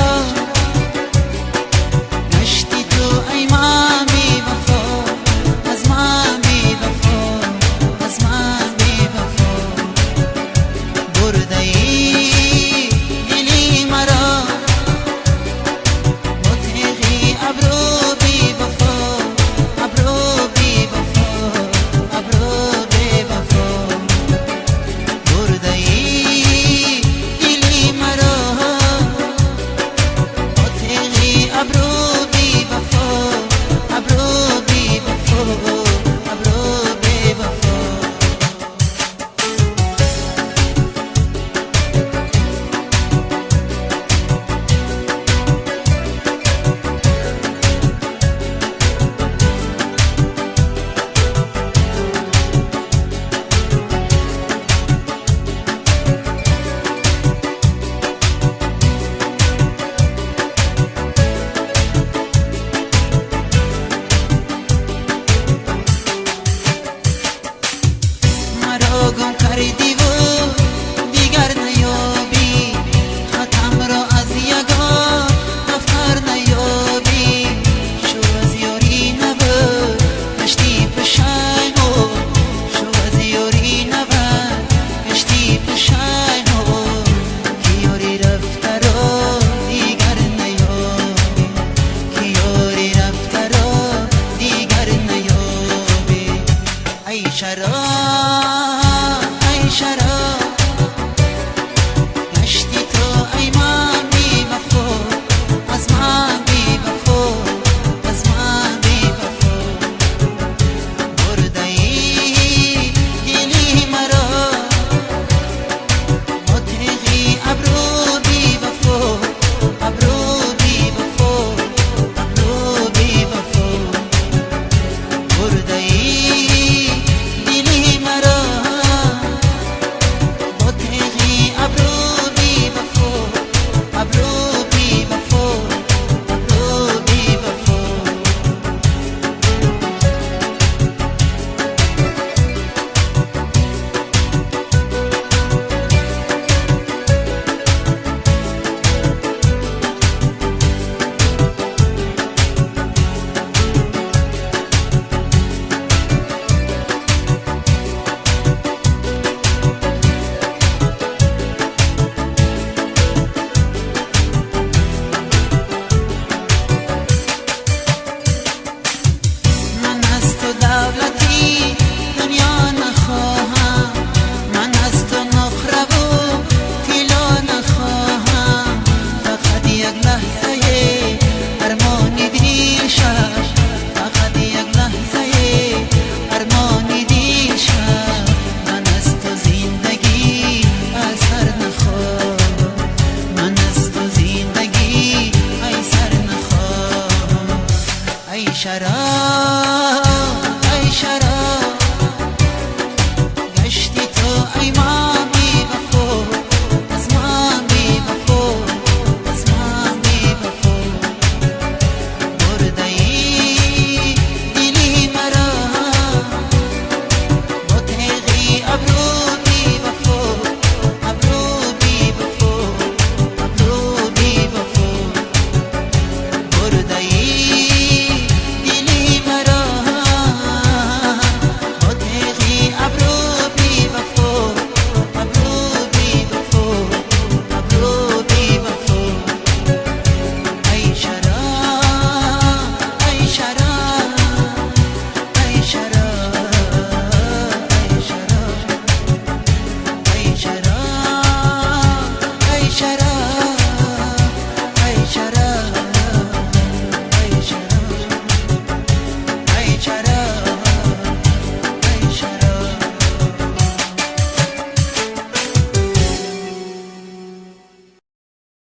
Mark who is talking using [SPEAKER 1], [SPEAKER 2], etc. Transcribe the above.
[SPEAKER 1] چرا گشتی تو ای من بی وفا، از من بی وفا، از من بی وفا. برده ای دلی مرا با تیغی ابرو بی وفا، ابرو بی وفا، ابرو بی وفا. برده ای دلی مرا با تیغی ابرو بی وفا، ابرو بی وفا، ابرو بی وفا. گم کردی و دیگر نیابی، خطم را از یگان دفتر نیابی. شو از یاری نبود گشتی پشیمون، شو از یاری نبود گشتی پشیمون. که یاری رفته را دیگر نیابی، که یاری رفته را دیگر نیابی. ای شراب گشتی تو ای من بی وفا، از من بی وفا، از من بی وفا. برده ای دلی مرا با تیغی ابرو بی وفا، ابرو بی وفا، ابرو بی وفا. برده ای دلی مرا با تیغی ابرو بی وفا، ابرو بی وفا، ابرو بی وفا. من از تو دولتی دنیا نخواهم، من از تو نخره و طلا نخواهم. فقط یک لحظه ارمانی دیر شد، فقط یک لحظه ارمانی دیر شد. من از تو زندگی اثر نخواهم، من از تو زندگی اثر نخواهم. ای شراب